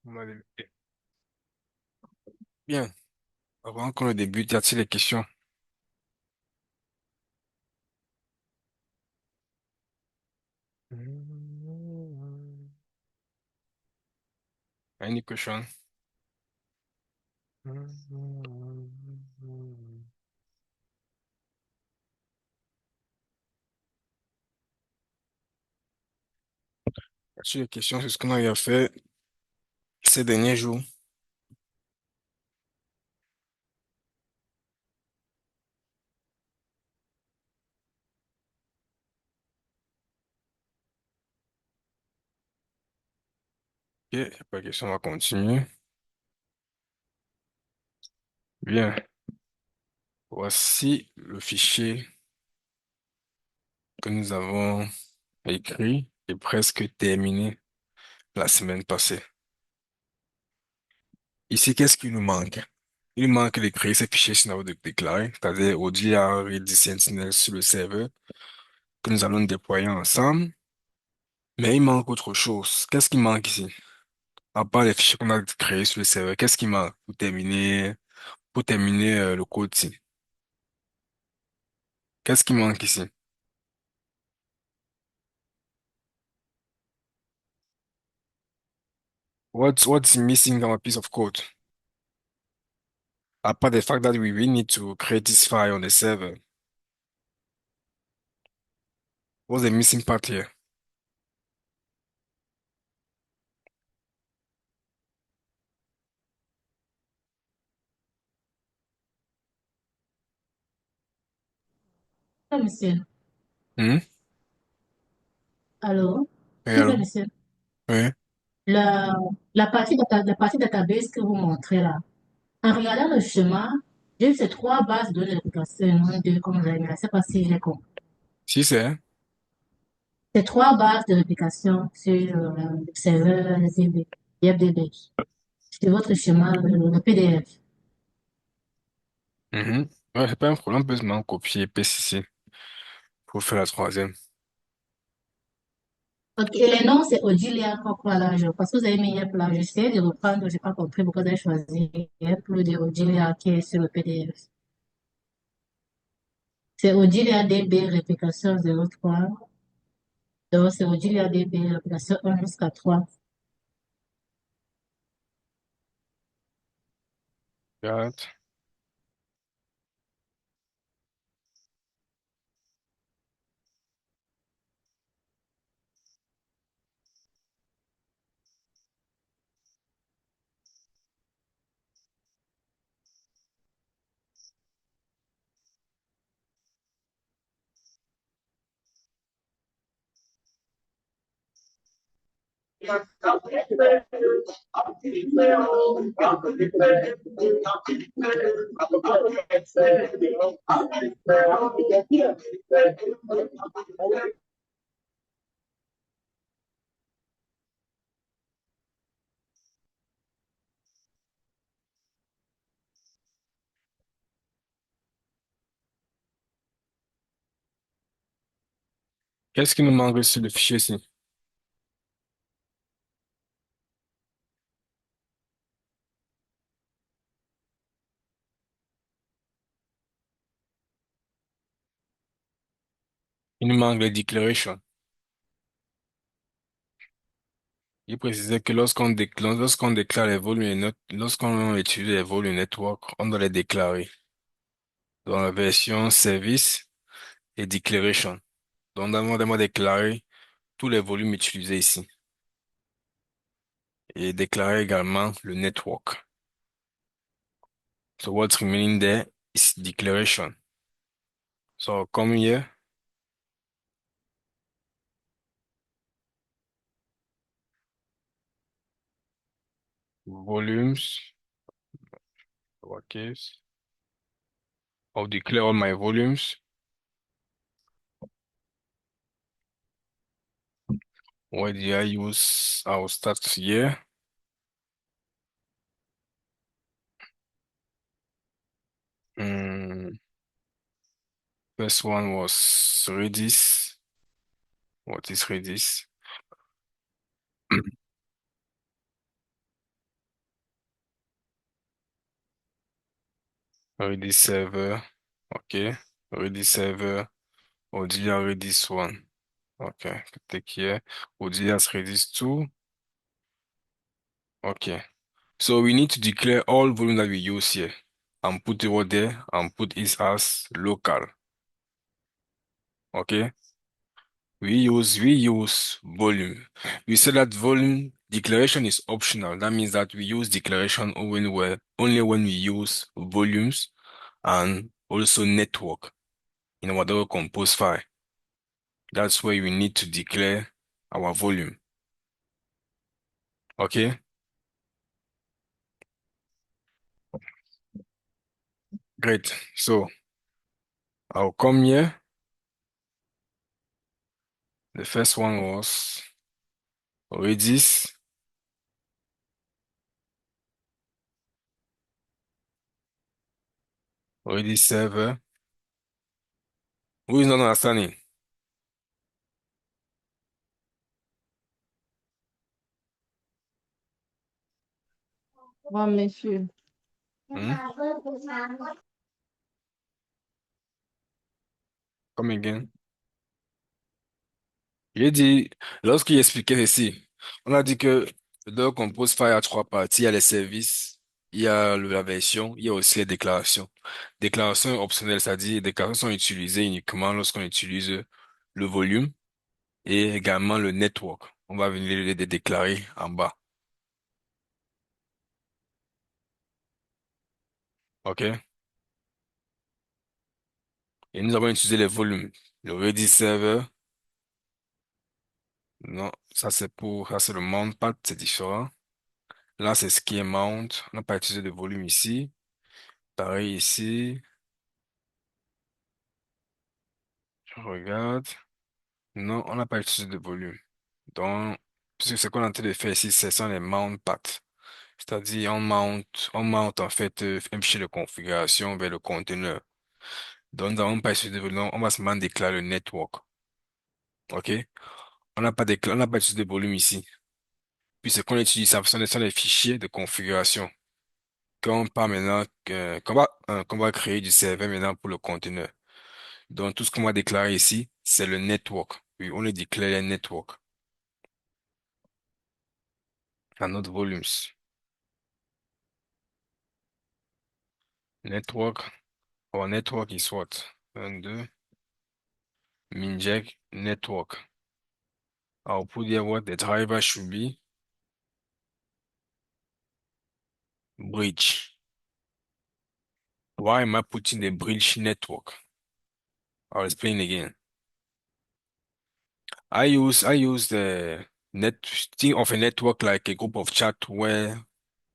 On va débuter. Bien, avant qu'on ne débute, y a-t-il des questions? Any question? Y a-t-il des questions sur ce qu'on a fait ces derniers jours? Ok, y a pas de questions, on va continuer. Bien, voici le fichier que nous avons écrit et presque terminé la semaine passée. Ici, qu'est-ce qui nous manque? Il manque de créer ce fichier scénario de déclaré, c'est-à-dire auxiliaire Ready Sentinel sur le serveur que nous allons déployer ensemble. Mais il manque autre chose. Qu'est-ce qui manque ici? À part les fichiers qu'on a créés sur le serveur, qu'est-ce qui manque pour terminer le code ici? Qu'est-ce qui manque ici? What's missing on a piece of code? Apart the fact that we will need to create this file on the server. What's the missing part here? Monsieur. Hmm? Allô? Oui, S'il vous allô? plaît, monsieur. Oui. La, la partie database que vous montrez là, en regardant le schéma, j'ai vu ces trois bases de données d'application, non deux, comme vous avez mis là. Je ne sais pas si j'ai compris. Si c'est, hein? Ces trois bases de réplication sur le serveur ZB, YFDB, sur votre schéma, le PDF. Mhm. Ouais, c'est pas un problème, on peut seulement copier et paste ici pour faire la troisième. Ok, et les noms, c'est Audilia quoi là, parce que vous avez mis YEP là. J'essaie de reprendre, je n'ai pas compris pourquoi vous avez choisi YEP ou de Audilia qui est sur le PDF. C'est Audilia DB réplication 03. Donc, c'est aujourd'hui ADB, l'application 1 jusqu'à 3. Regarde. Qu'est-ce qui nous manque sur le fichier ici? Il nous manque les declarations. Il précisait que lorsqu'on déclare les volumes et notes, lorsqu'on utilise les volumes network, on doit les déclarer dans la version service et declaration. Donc, on doit déclarer tous les volumes utilisés ici et déclarer également le network. So what's remaining there is declaration. So come here, volumes, lowercase. I'll declare all my volumes. Why did I use, I'll start here. Hmm, First one was Redis. What is Redis? Redis server. OK. Redis server. Audilia Redis one. Okay. Take here. Audilia Redis two. Okay. So we need to declare all volume that we use here and put it over there and put it as local. Okay. We use volume. We said that volume declaration is optional. That means that we use declaration only when we use volumes and also network in our Docker Compose file. That's where we need to declare our volume. Okay, great. So I'll come here. The first one was Redis, Redis server. Who is not understanding? Bon, monsieur. Hmm? Come again. J'ai dit, lorsqu'il expliquait ici, on a dit que le Docker Compose File a trois parties. Il y a les services, il y a la version, il y a aussi les déclarations. Déclarations optionnelles, c'est-à-dire les déclarations sont utilisées uniquement lorsqu'on utilise le volume et également le network. On va venir les déclarer en bas. OK? Et nous avons utilisé les volumes. Le Redis Server, non, ça c'est le mountpad, c'est différent. Là, c'est ce qui est mount. On n'a pas utilisé de volume ici. Pareil ici. Je regarde. Non, on n'a pas utilisé de volume. Donc, puisque ce qu'on est en train de faire ici, ce sont les mount paths. C'est-à-dire, on mount en fait un fichier de configuration vers le conteneur. Donc, nous n'avons pas utilisé de volume, on va seulement déclarer le network. OK? On n'a pas utilisé de volume ici. Puis ce qu'on utilise, ce sont les fichiers de configuration qu'on va créer du serveur maintenant pour le conteneur. Donc, tout ce qu'on va déclarer ici, c'est le network. Oui, on le déclare le network à notre volumes. Network, our network is what? 22. Minject network. I'll put here what the driver should be. Bridge. Why am I putting the bridge network? I'll explain again. I use the think of a network like a group of chat where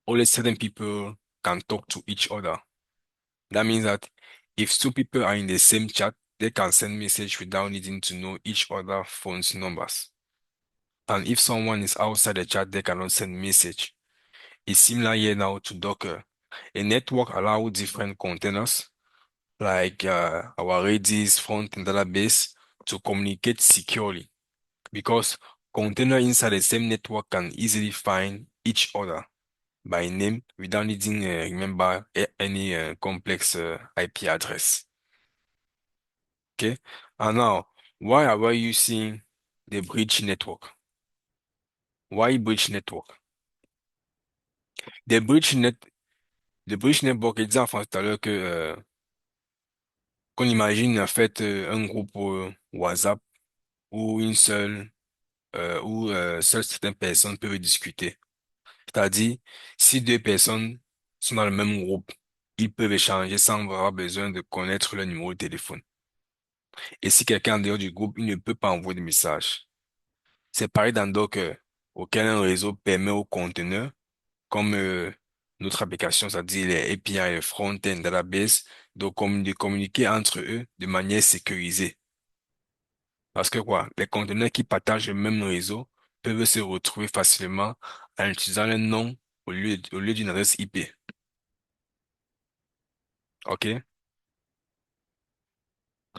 only certain people can talk to each other. That means that if two people are in the same chat, they can send message without needing to know each other phone's numbers. And if someone is outside the chat, they cannot send message. It's similar here now to Docker. A network allows different containers, like our Redis front-end database, to communicate securely because containers inside the same network can easily find each other by name without needing remember any complex IP address. Okay, and now why are we using the bridge network? Why bridge network? The bridge net, the bridge network, il disait enfin tout à l'heure que qu'on imagine en fait un groupe WhatsApp où seules certaines personnes peuvent discuter. C'est-à-dire, si deux personnes sont dans le même groupe, ils peuvent échanger sans avoir besoin de connaître leur numéro de téléphone. Et si quelqu'un en dehors du groupe, il ne peut pas envoyer de message. C'est pareil dans Docker, auquel un réseau permet aux conteneurs, comme notre application, c'est-à-dire les API et le front-end database, de communiquer entre eux de manière sécurisée. Parce que quoi, les conteneurs qui partagent le même réseau peuvent se retrouver facilement en utilisant le nom au lieu d'une adresse IP. OK?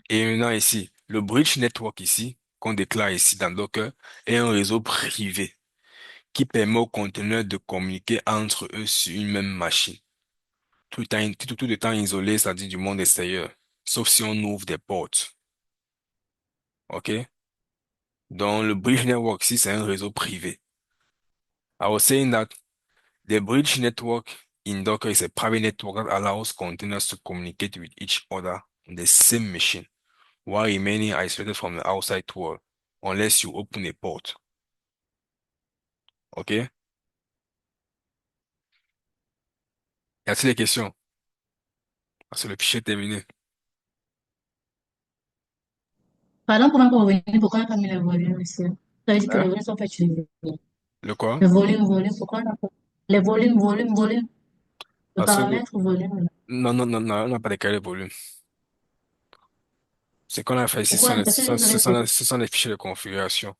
Et maintenant ici, le bridge network ici, qu'on déclare ici dans Docker, est un réseau privé qui permet aux conteneurs de communiquer entre eux sur une même machine. tout le temps isolé, c'est-à-dire du monde extérieur. Sauf si on ouvre des portes. OK? Donc, le bridge network, si c'est un réseau privé. I was saying that the bridge network in Docker is a private network that allows containers to communicate with each other on the same machine while remaining isolated from the outside world, unless you open a port. OK? Y a-t-il des questions? Parce que le fichier est terminé. Pardon pour encore revenir, pourquoi on n'a pas mis les volumes ici? Ça veut dire que les Hein? volumes sont pas utilisés. Le quoi? Le volume, pourquoi on n'a pas? Les volumes. Le Parce que, paramètre volume. non, on n'a pas décalé le volume. Ce qu'on a fait ici, Pourquoi? Parce que vous avez fait. ce sont les fichiers de configuration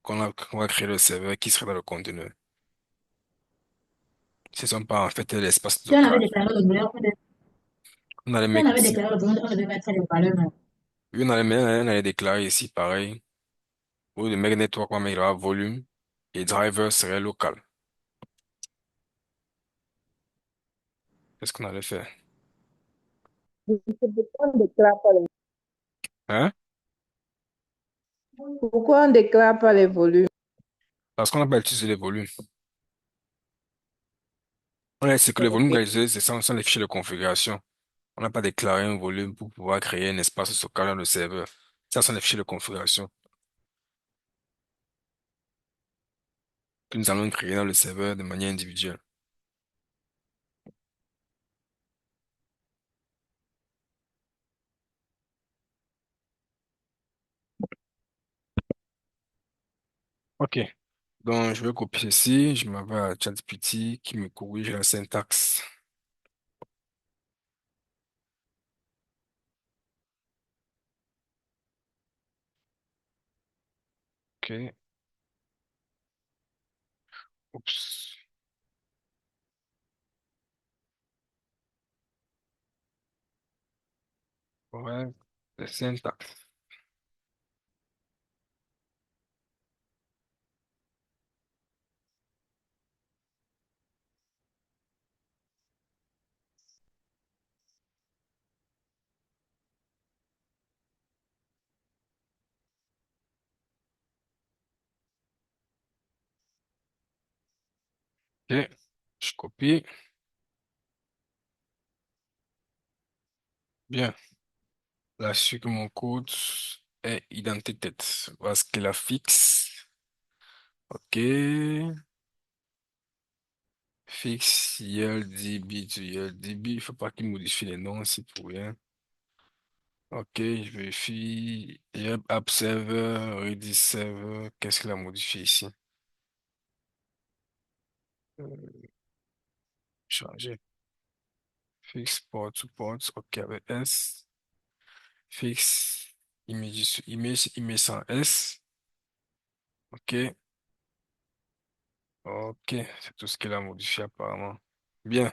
qu'on va créer le serveur qui serait dans le conteneur. Ce ne sont pas en fait l'espace Si on avait local. déclaré le volume, On allait si on mettre avait ici. déclaré le volume, on devait mettre les valeurs. Oui, on allait déclarer ici pareil. Au lieu de mettre network, on va mettre volume et driver serait local. Qu'est-ce qu'on allait faire? Pourquoi on déclare pas Hein? pourquoi on déclare pas les volumes? Parce qu'on n'a pas utilisé les volumes. C'est que les volumes qu'on a utilisés, sont les fichiers de configuration. On n'a pas déclaré un volume pour pouvoir créer un espace de stockage dans le serveur. Ça sont les fichiers de configuration que nous allons créer dans le serveur de manière individuelle. OK. Donc, je vais copier ceci. Je m'en vais à ChatGPT qui me corrige la syntaxe. OK. Oups. Ouais. La syntaxe. OK. Je copie. Bien. Là, je suis que mon code est identité. Voilà ce qu'il a fixe. OK. Fixe YLDB to YLDB. Il faut pas qu'il modifie les noms, c'est pour rien. OK, je vérifie. Yep, App Server, Redis Server. Qu'est-ce qu'il a modifié ici? Euh, Changer. Fixe port to port. OK, avec S. Fixe image sans S. OK. OK, c'est tout ce qu'il a modifié apparemment. Bien.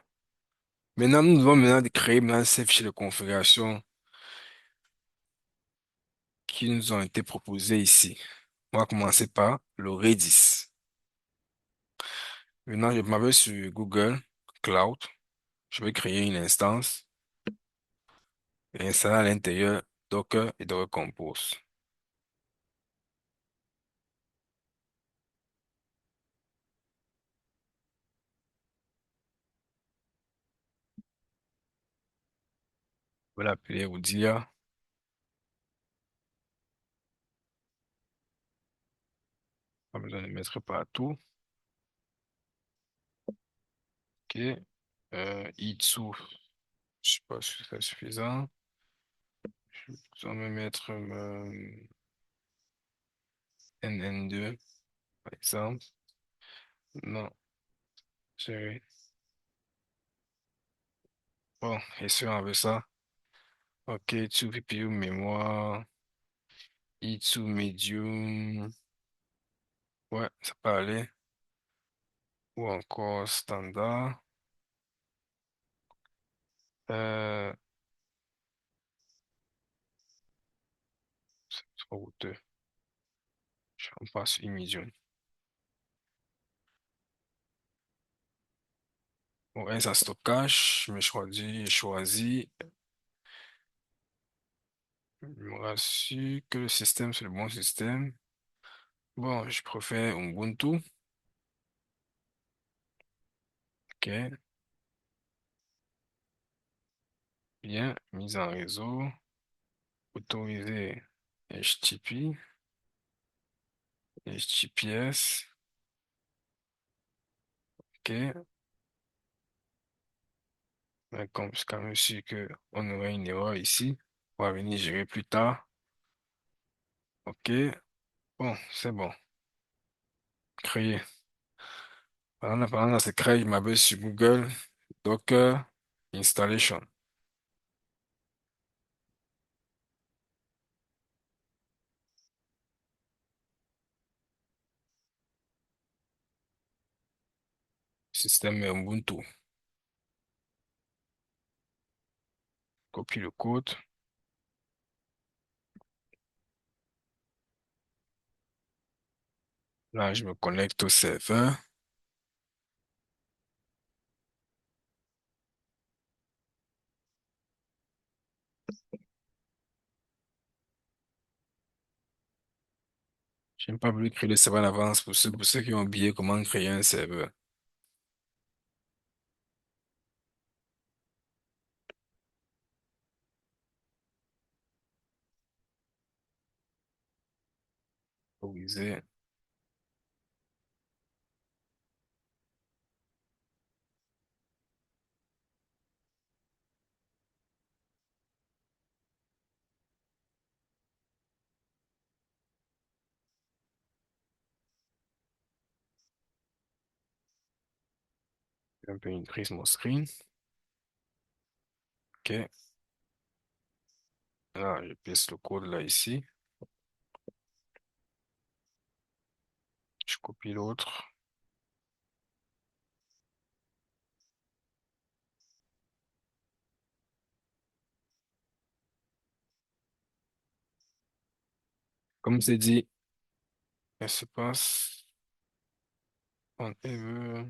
Maintenant, nous devons maintenant créer maintenant ces fichiers de configuration qui nous ont été proposés ici. On va commencer par le Redis. Maintenant, je m'avais sur Google Cloud. Je vais créer une instance et installer à l'intérieur Docker et Docker Compose. Je vais l'appeler Oudia. Pas besoin de mettre partout. OK. Itsu, je sais pas si c'est suffisant. Je vais me mettre NN2, par exemple. Non, c'est bon. Et si on veut ça, OK, Itsu CPU mémoire, Itsu medium, ouais, ça peut aller. Ou encore standard. Euh, c'est trop coûteux. On passe sur medium. OS à stockage, je choisis, je me rassure que le système, c'est le bon système. Bon, je préfère Ubuntu. OK. Bien, mise en réseau, autoriser HTTP, HTTPS. OK. Mais comme je suis quand même sûr qu'on aurait une erreur ici, on va venir gérer plus tard. OK. Bon, c'est bon. Créer. Pendant c'est créé, je m'appelle sur Google, Docker, Installation. Système Ubuntu. Copie le code. Là, je me connecte au serveur. Je n'ai pas voulu créer le serveur en avance pour ceux qui ont oublié comment créer un serveur. Autoriser. Un peu une prise mon screen. OK. Là, je paste le code là ici. Je copie l'autre. Comme c'est dit, elle se passe. Whatever.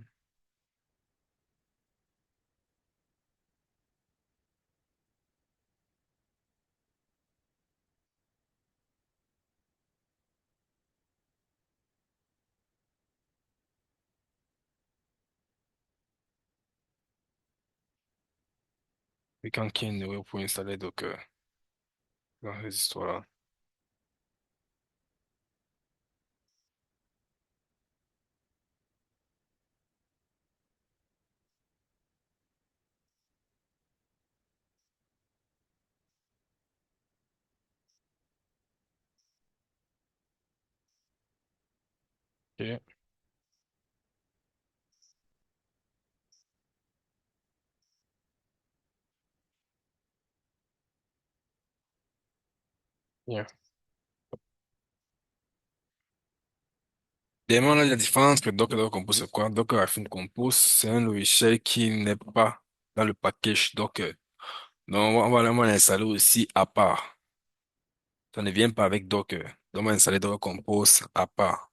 Et quand il y a une erreur pour installer Docker dans ces histoires-là. OK. Bien. Évidemment, là, la différence entre Docker et Docker Compose, c'est quoi? Docker Action Compose, c'est un logiciel qui n'est pas dans le package Docker. Donc, on va l'installer aussi à part. Ça ne vient pas avec Docker. Donc, on va installer Docker Compose à part.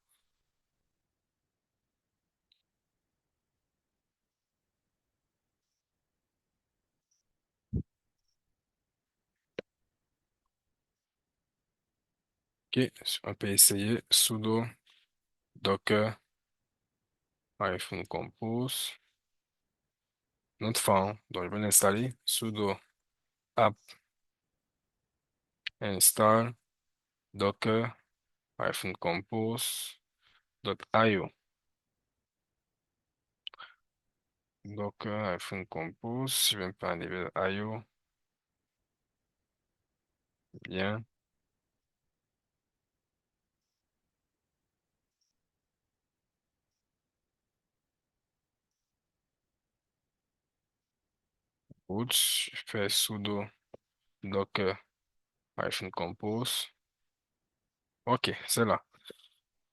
OK. On peut essayer sudo Docker Action Compose. Notre fond. Donc, je vais l'installer. Sudo apt install Docker compose.io. Docker compose. Je vais me prendre niveau IO. Bien. Root. Je fais sudo Docker compose. OK, c'est là.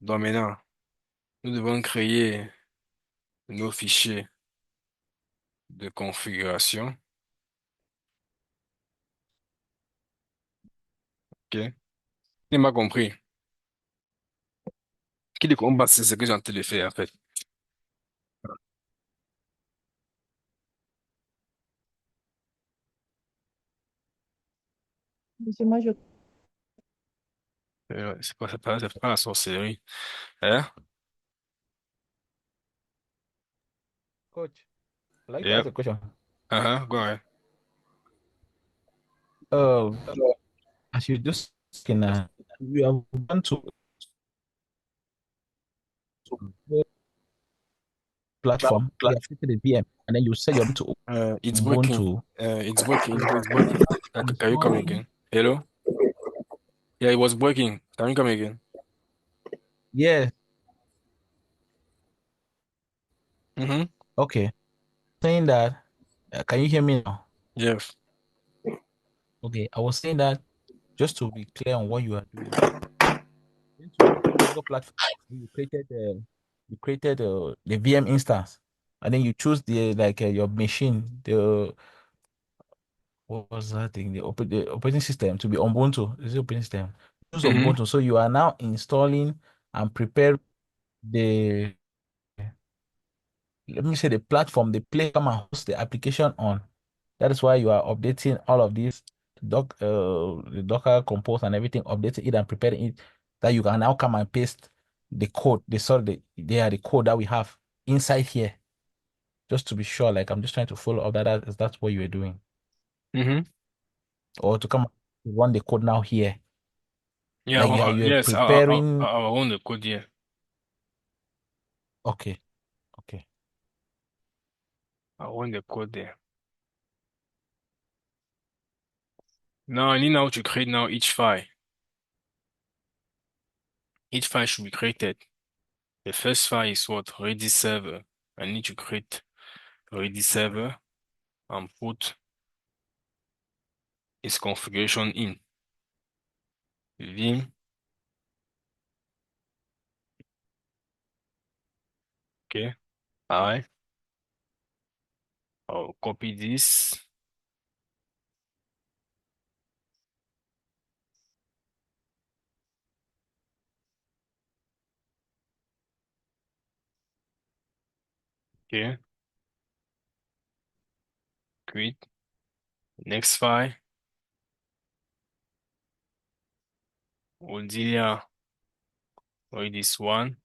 Donc maintenant, nous devons créer nos fichiers de configuration. OK. Il m'a compris. Qui dit combat, c'est ce que j'ai en train de faire, en fait. Moi, je... C'est pas la sorcellerie. Hein? Coach, I'd like to ask Yep. a question. Go ahead. Uh, as you just can, you have gone to the platform, you have created a VM, and then you set your to It's breaking. Ubuntu, It's breaking. It's breaking. Can you come installing. again? Hello? Yeah, it was breaking. Can you come again? Yeah, Mm-hmm. okay. Saying that, can you hear me now? Yes. Okay, I was saying that just to be clear on what you are doing. Into Google platform, you created the VM instance, and then you choose the like your machine, the what was that thing, the operating system to be Ubuntu. Is it operating system? Choose Mm-hmm. Ubuntu. So you are now installing and prepare the let me say the platform, the place come and host the application on. That is why you are updating all of these the Docker compose and everything, updating it and preparing it that you can now come and paste the code, they are the code that we have inside here. Just to be sure, like I'm just trying to follow up that's what you were doing. Mm-hmm. Or to come run the code now here. Yeah, Like you're yes, preparing. I own the code here. Okay, okay. I own the code there. Now I need now to create now each file. Each file should be created. The first file is what? Redis server. I need to create Redis server and put its configuration in. Vim. Okay. I. I'll copy this. Okay. Create. Next file. Audilia Redis 1.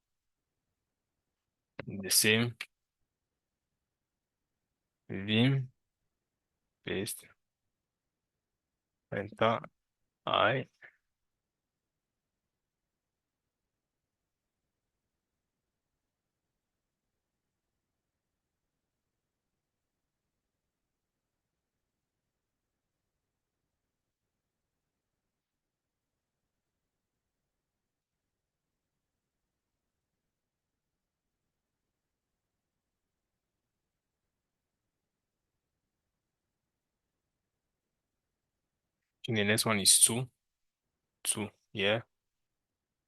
The same. Vim. Paste. Enter. I. And the next one is 2. 2. Yeah.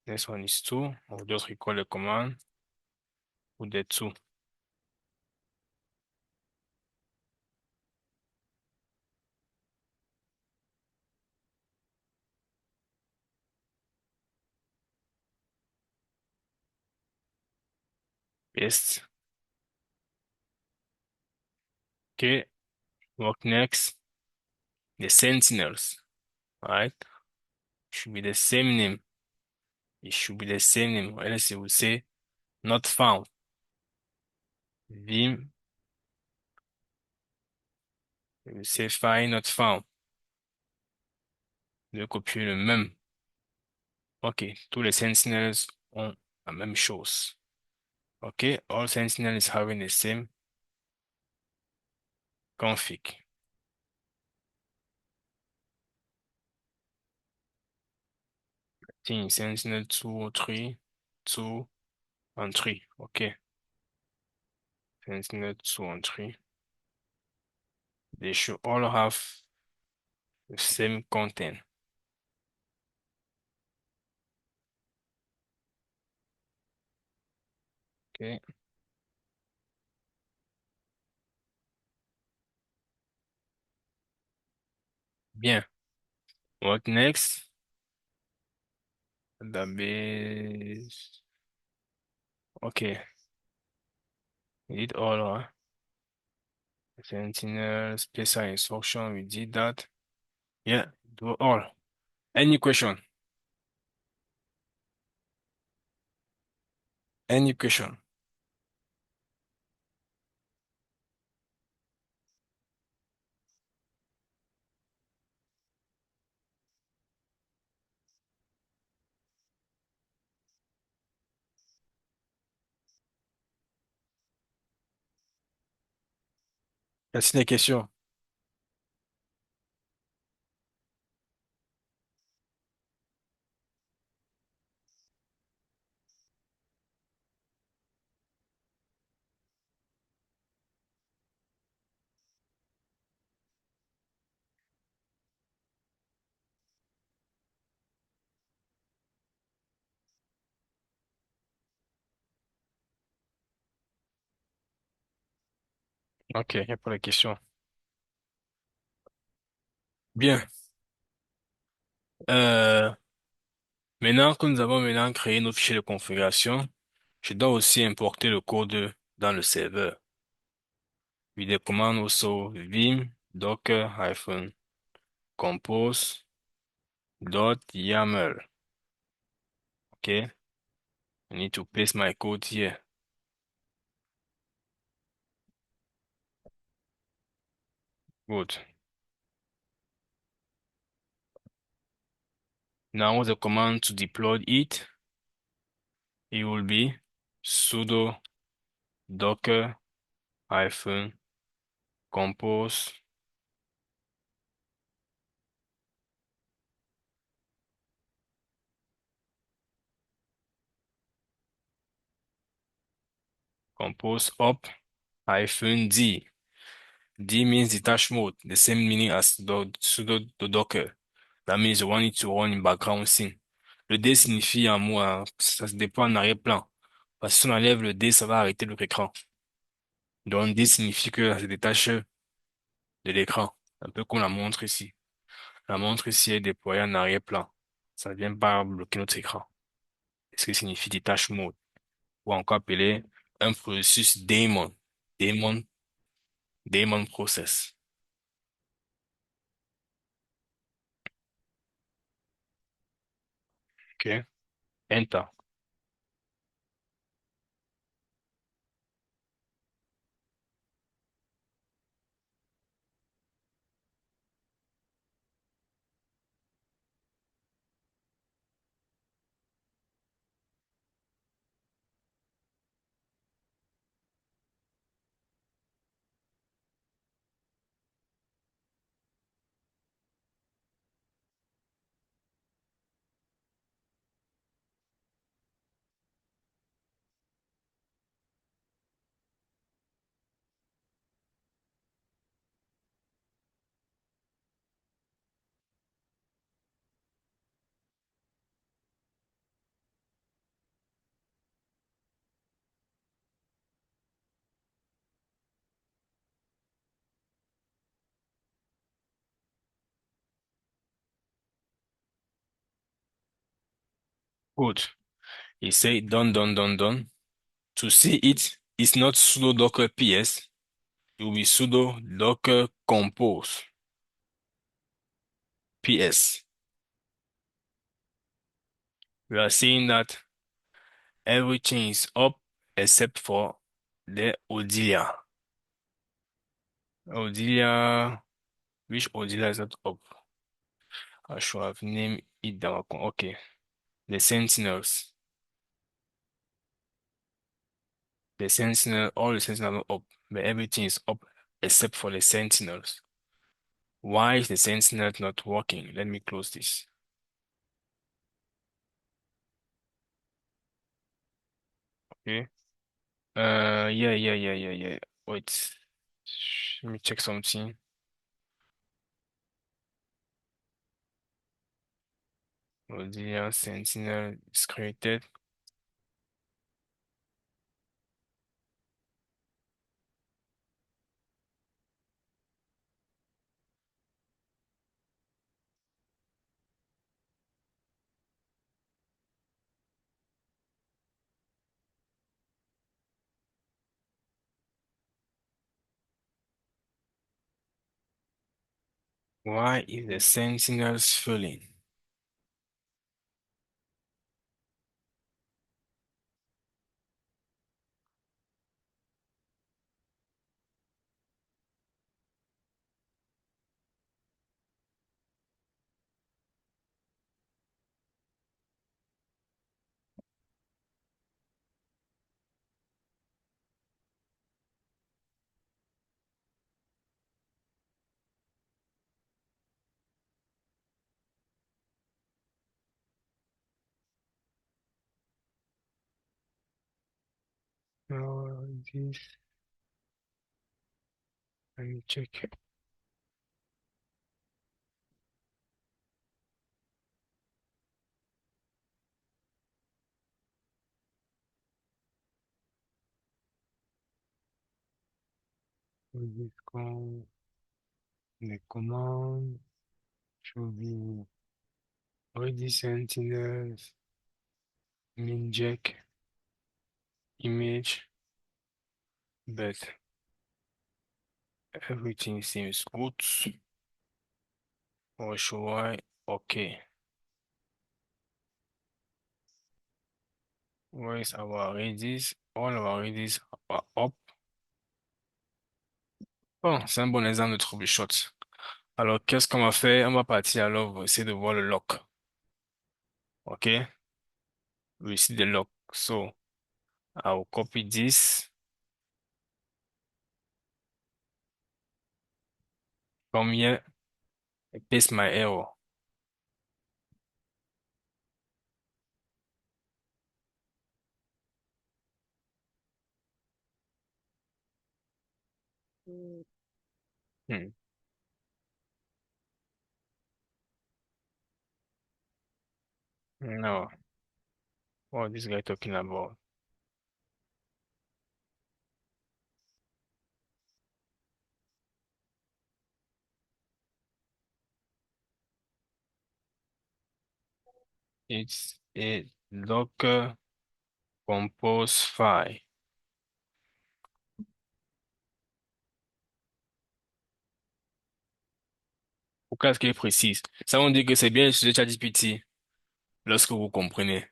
Next one is 2. I'll just recall the command with the 2. Paste. Okay. Work next. The sentinels. Alright. Should be the same name. It should be the same name. Or else it will say not found. Vim. It will say file not found. Je vais copier le même. Ok. Tous les sentinels ont la même chose. Okay. All sentinels having the same config. Think sentinel 2 or 3. 2 and 3. Okay. Sentinel 2 and 3. They should all have the same content. Okay. Bien. What next? Database. Okay. We did all, huh? Sentinel, special instruction, we did that. Yeah, do all. Any question? Any question? Voici les questions. Ok, il n'y a pas de questions. Bien. Euh, Maintenant que nous avons maintenant créé nos fichiers de configuration, je dois aussi importer le code dans le serveur. With the command also vim docker-compose .yaml. Okay, I need to paste my code here. Good. Now the command to deploy it will be sudo docker-compose compose up-d. D means detach mode, the same meaning as sudo docker. That means the one need to run in background scene. Le D signifie en mot, ça se déploie en arrière-plan. Parce que si on enlève le D, ça va arrêter l'écran. Donc D signifie que ça se détache de l'écran. Un peu comme la montre ici. La montre ici est déployée en arrière-plan. Ça ne vient pas bloquer notre écran. Ce qui signifie detach mode. Ou encore appelé un processus daemon. Daemon, daemon process. OK? Enter. Good. He say done, done, done, done. To see it, it's not sudo docker ps. It will be sudo docker compose ps. We are seeing that everything is up except for the Odilia. Odilia, which Odilia is not up? I should have named it down. Okay. The Sentinels. The Sentinel, all the Sentinels are up, but everything is up except for the Sentinels. Why is the Sentinel not working? Let me close this. Okay. Yeah. Wait. Let me check something. Odilia Sentinel is created. Why is the Sentinels failing? Redis. Let me check. Redis con les commandes. Should be Redis Sentinels, Minjack, image, but everything seems good. Or should I? Okay. Where is our Redis? All our Redis are up. Bon, c'est un bon exemple de troubleshoot. Alors, qu'est-ce qu'on va faire? On va partir alors, on va essayer de voir le lock. OK? We see the lock. So, I will copy this. Come here, and paste my error. Hmm. No. What is this guy talking about? It's a Docker compose file. Pourquoi est-ce qu'il précise? Ça veut dire que c'est bien utiliser ChatGPT lorsque vous comprenez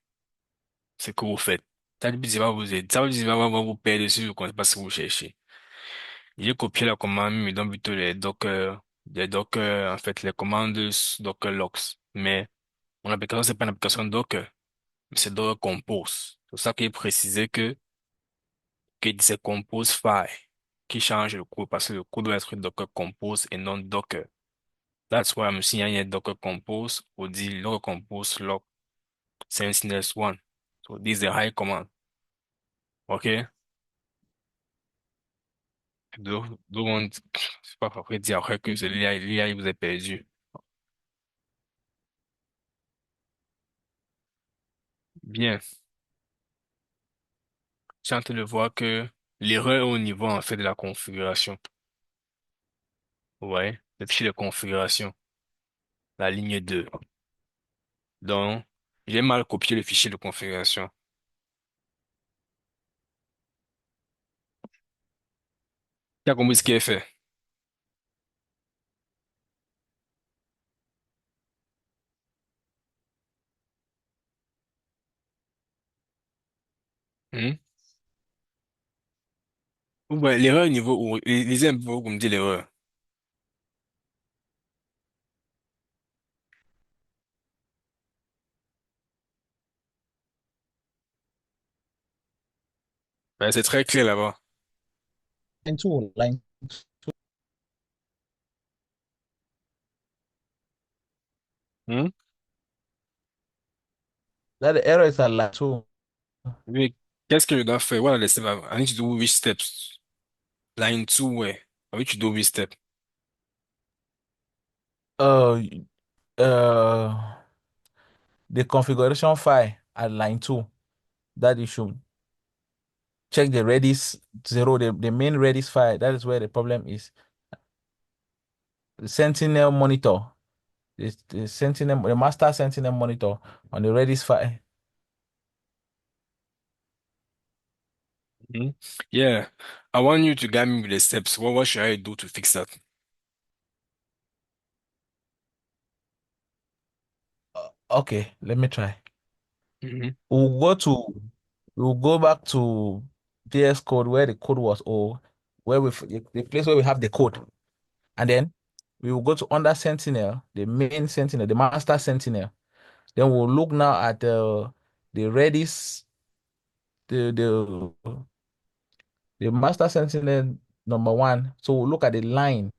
ce que vous faites. ChatGPT va vous aider. ChatGPT va vous perdre si vous ne connaissez pas ce que vous cherchez. J'ai copié la commande, mais donc plutôt les Docker, en fait, les commandes Docker logs. Mais mon application, c'est pas une application Docker, mais c'est Docker Compose. C'est pour ça qu'il est précisé que c'est Compose file qui change le code parce que le code doit être Docker Compose et non Docker. That's why I'm seeing here Docker Compose or the Docker Compose log Sentinels-1. So this is the high command. OK? Donc, c'est pas après dire après que c'est l'IA, il vous a perdu. Bien. Je suis en train de voir que l'erreur est au niveau, en fait, de la configuration. Ouais. Le fichier de configuration. La ligne 2. Donc, j'ai mal copié le fichier de configuration. Tu as compris ce qu'il a fait? Hmm? Ouais, l'erreur au niveau où, lisez un peu où vous me dites l'erreur. Ben, c'est très clair là-bas. Line two, line. Hmm? That the error is at line two. Mais qu'est-ce que je dois faire? Voilà les steps. I need to do which steps? Line 2, ouais. I need to do which step? Uh, uh, the configuration file at line two that you should check the Redis zero, the main Redis file. That is where the problem is. The Sentinel monitor, the Sentinel, the master Sentinel monitor on the Redis file. Hmm? Yeah. I want you to guide me with the steps. What should I do to fix that? Okay, let me try. Hmm. We'll go to, we'll go back to VS Code where the code was, or where the place where we have the code, and then we will go to under Sentinel, the main Sentinel, the master Sentinel. Then we'll look now at the Redis, the the master Sentinel number one. So we'll look at the line,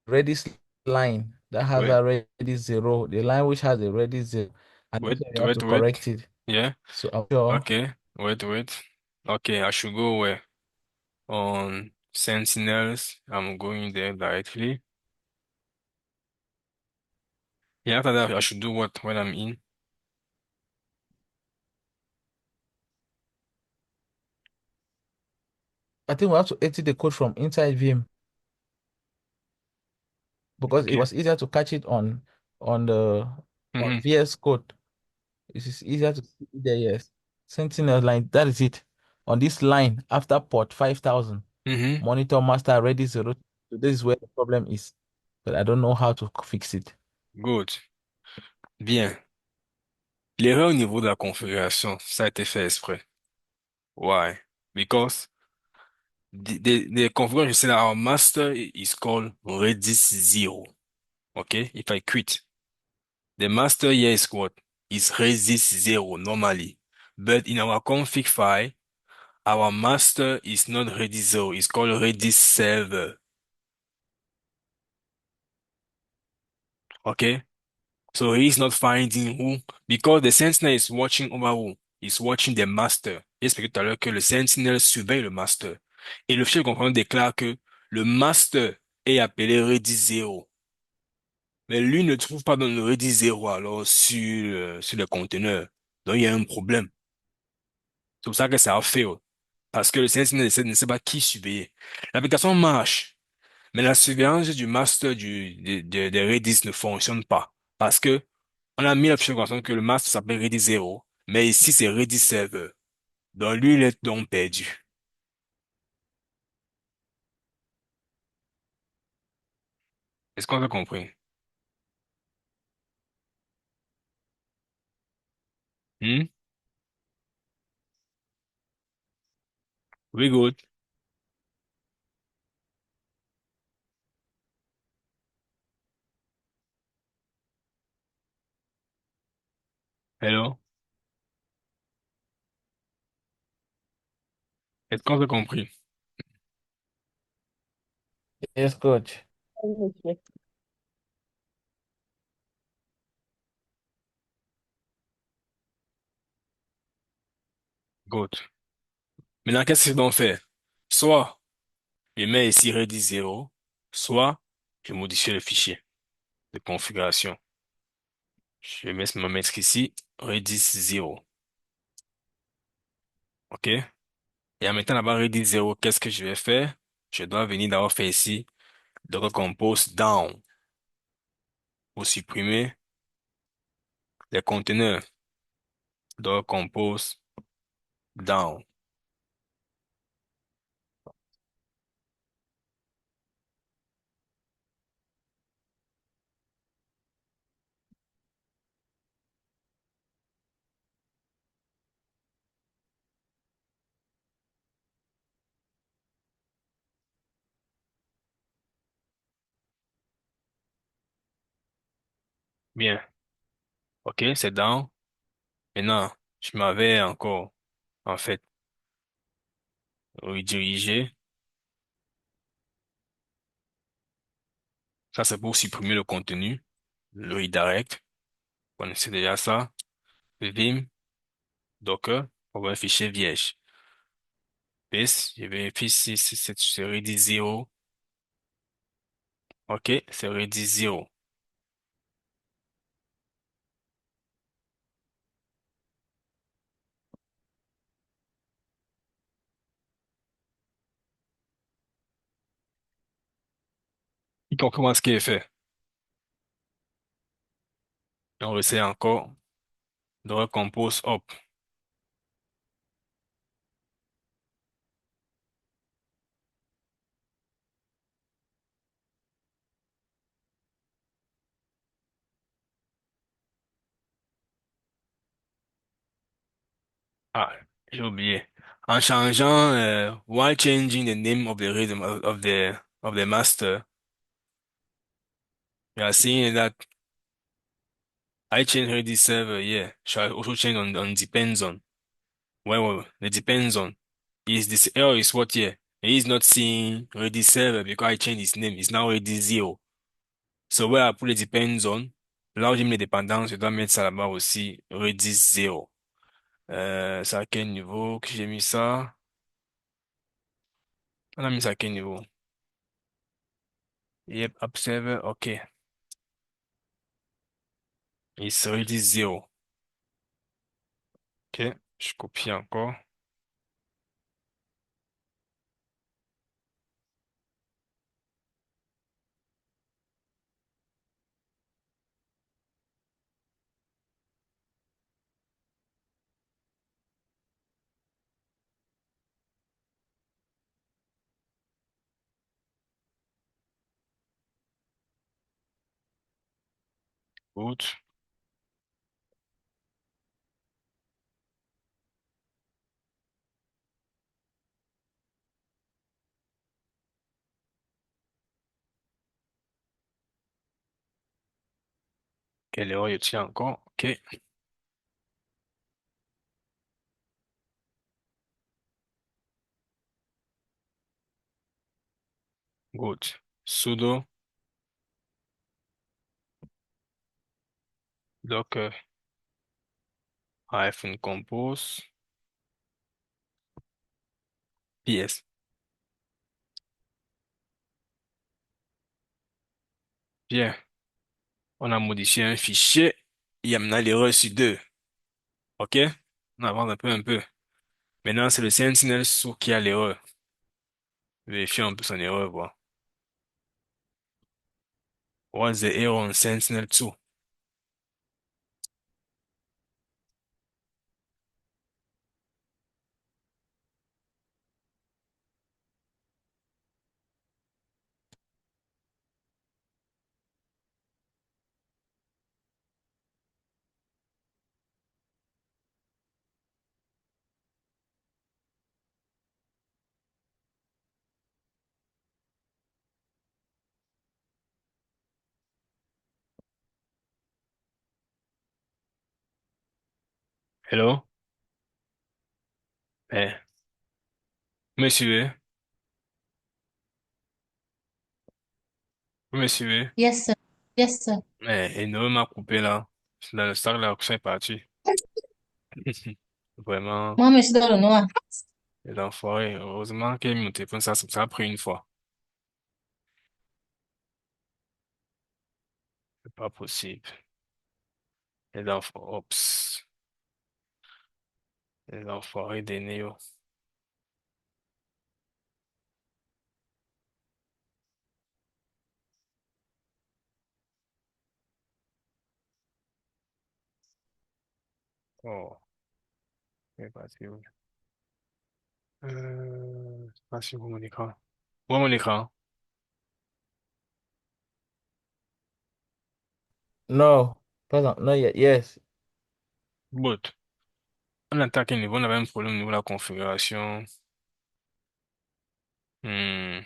Redis line that has Wait, a Redis zero, the line which has a Redis zero, and wait, you have wait, to wait. correct it. Yeah. So I'm sure. Okay. Wait, wait. Okay, I should go where? on Sentinels. I'm going there directly. Yeah, after that, I should do what when I'm in? I think we have to edit the code from inside Vim because it Okay. was easier to catch it on the on Mm-hmm. VS Code. It is easier to see it there, yes. Sentinel line, that is it. On this line, after port 5000, Mm-hmm. monitor master ready 0. So this is where the problem is. But I don't know how to fix it. Good. Bien. L'erreur au niveau de la configuration, ça a été fait exprès. Why? Because the configuration, you say that our master is called Redis 0. Okay? If I quit, the master here is what? Is Redis 0 normally. But in our config file, our master is not Redis 0. It's called Redis server. Okay? So he's not finding who, because the sentinel is watching over who? He's watching the master. J'ai expliqué tout à l'heure que le sentinel surveille le master. Et le fichier de compréhension déclare que le master est appelé Redis 0. Mais lui ne trouve pas dans le Redis 0 alors sur le conteneur. Donc il y a un problème. C'est pour ça que ça a fait. Parce que le sentinel ne sait pas qui surveiller. L'application marche. Mais la surveillance du master de Redis ne fonctionne pas. Parce que on a mis la fiche de configuration que le master s'appelle Redis 0. Mais ici, c'est Redis Server. Donc lui, il est donc perdu. Est-ce qu'on a compris? Hmm? We good? Hello? Est-ce qu'on a compris? Yes, coach. Oui, monsieur. Good. Maintenant, qu'est-ce que donc faire? Soit je mets ici Redis 0, soit je modifie le fichier de configuration. Je vais me mettre ici Redis 0. OK? Et en mettant là-bas Redis 0, qu'est-ce que je vais faire? Je dois venir d'abord faire ici docker compose down pour supprimer les conteneurs. Docker compose down. Bien. OK, c'est down. Maintenant, je m'avais encore, en fait, redirigé. Ça, c'est pour supprimer le contenu, le redirect. Vous connaissez déjà ça. Vim, Docker, on va un fichier vierge. Puis, je vérifie si c'est Redis 0. OK, c'est Redis 0. Il comprend ce qui est fait. Et on essaie encore de recompose up. Ah, j'ai oublié. En changeant, while changing the name of the rhythm of the master, we are seeing that I change Redis server, yeah. Shall I also change on depends on. Well, the depends on. Is this error is what here? He is not seeing Redis server because I changed his name. It's now Redis 0. So where I put the depends on, là où j'ai mis les dépendances, je dois mettre ça là-bas aussi, Redis 0. C'est à quel niveau que j'ai mis ça? On a mis ça à quel niveau? Yep, observer, ok. Il se redit 0. Ok, je copie encore. Good. Quelle erreur y a-t-il encore? Ok, good. Sudo, docker, -compose, ps. Bien, on a modifié un fichier. Il y a maintenant l'erreur sur 2. Ok? On avance un peu. Maintenant, c'est le Sentinel sous qui a l'erreur. Vérifions un peu son erreur, voir. What's the error on Sentinel 2? Hello? Eh, monsieur, monsieur. Yes, sir. Yes, sir. Eh, Eno m'a coupé là. Le sac là, c'est parti. Vraiment, Moi, je suis dans le noir. les enfoirés. Heureusement que mon téléphone, ça a pris une fois. C'est pas possible. Oups. Les enfoirés des néos. Oh, c'est parti. C'est pas sur mon écran. Où est mon écran? No, present, not yet. Yes. But, on attaque un niveau, on avait un problème au niveau de la configuration. Hmm,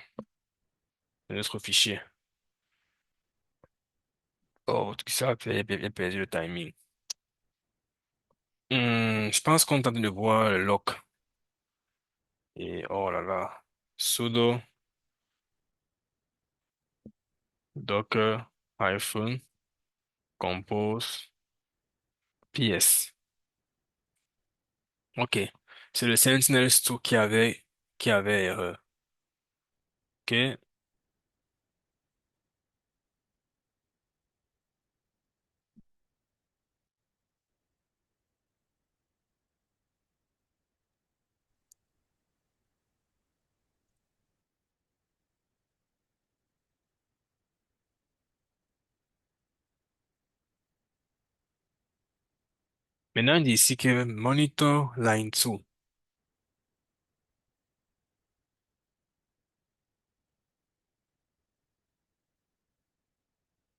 de notre fichier. Oh, tout ça, j'ai perdu le timing. Je pense qu'on tente de voir le lock. Et oh là là. Sudo, docker, hyphen, compose, ps. Ok. C'est le Sentinel-2 qui avait erreur. Ok. Maintenant, il dit ici que monitor line 2.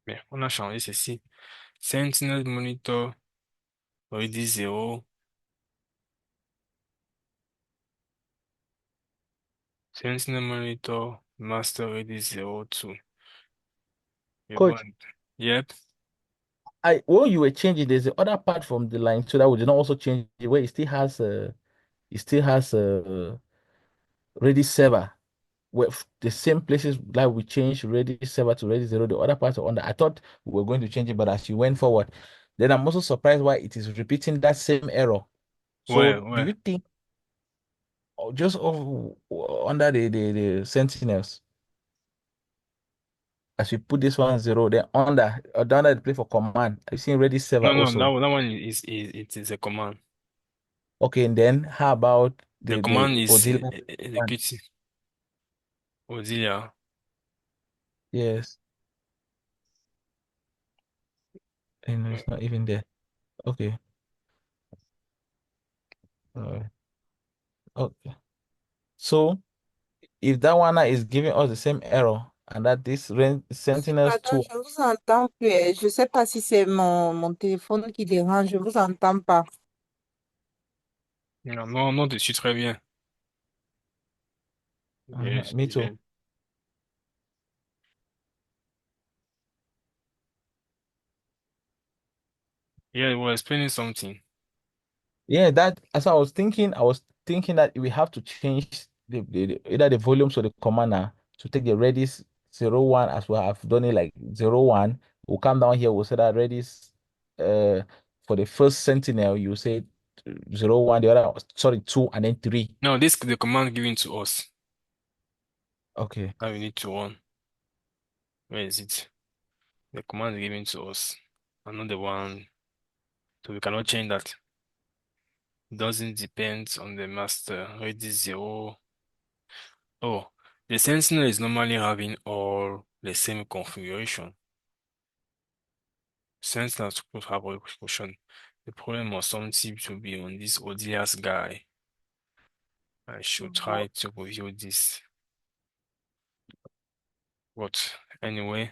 Mais on a changé ceci. Sentinel monitor, il dit 0. Sentinel monitor, master, il dit 0, 2. Et bon. Coach, Yep. I when you were changing, there's the other part from the line so that we did not also change the way it still has Redis server. Where the same places like we changed Redis server to Redis 0, the other parts are on that. I thought we were going to change it, but as you went forward, then I'm also surprised why it is repeating that same error. Ouais, So do ouais. you think just under the sentinels. As we put this one zero, then under the play for command. I've seen Redis server No, no, that, also. that one is it is a command. Okay, and then how about The the command is auxiliary command? execute auxiliary. Yes, and it's not even there. Okay. Uh, okay. So if that one is giving us the same error and that this Sentinels Pardon, 2, je vous entends plus. Je ne sais pas si c'est mon téléphone qui dérange. Je ne vous entends pas. Non, non, non, je suis très bien. me too. Yeah, we were explaining something. Yeah, that as I was thinking that we have to change either the volumes or the commander to take the Redis 01 as we have done it like 01. We'll come down here, we'll say that Redis for the first sentinel, you say 01, the other sorry, 2 and then 3. Now this the command given to us. Okay. Now we need to run. Where is it? The command given to us. Another one. So we cannot change that. Doesn't depend on the master. Redis 0. Oh, the Sentinel is normally having all the same configuration. Sentinel could have all configuration. The problem was something to be on this Odias guy. I should try to review this. But anyway,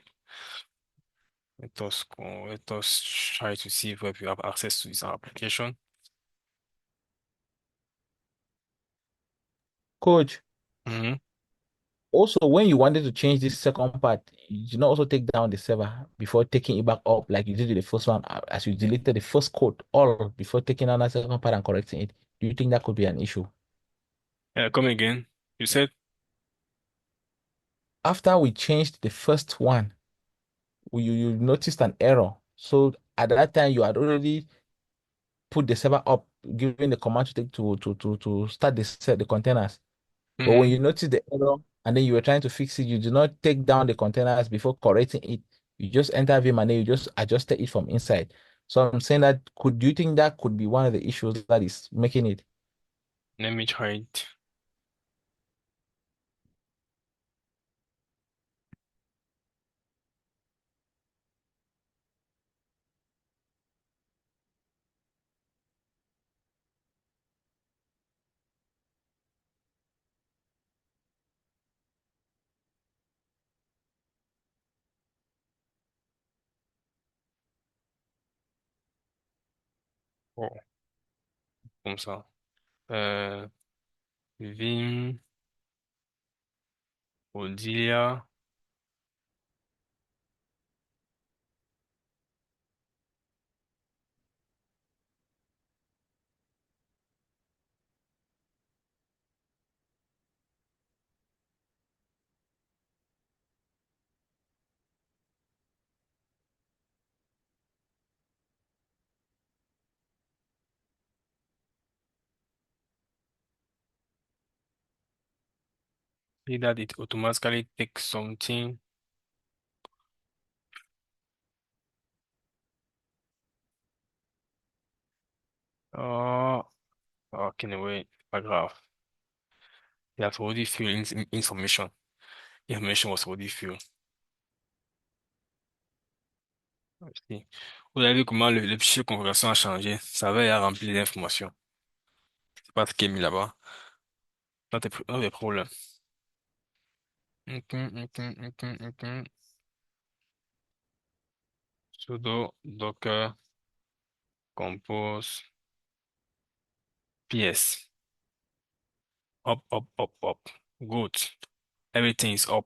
let us try to see if we have access to this application. Coach, Mhm. also when you wanted to change this second part, you did not also take down the server before taking it back up like you did with the first one, as you deleted the first code all before taking down that second part and correcting it. Do you think that could be an issue? Come again. You said, After we changed the first one, you noticed an error. So at that time, you had already put the server up, giving the command to take to start the containers. But when mhm. you noticed the error and then you were trying to fix it, you did not take down the containers before correcting it. You just enter Vim and then you just adjusted it from inside. So I'm saying that do you think that could be one of the issues that is making it? Let me try it. Oh, comme ça. Euh, Vim, Odilia. See that it automatically takes something. Oh, okay, anyway, pas grave. It has already filled in information. Information was already filled. Merci. Vous avez vu comment le fichier de configuration a changé. Ça va, il a rempli les informations. C'est pas ce qui est mis là-bas. Pas de problème. Ok, ok, ok, ok. Sudo docker compose ps. Up, up, up, up. Good. Everything is up.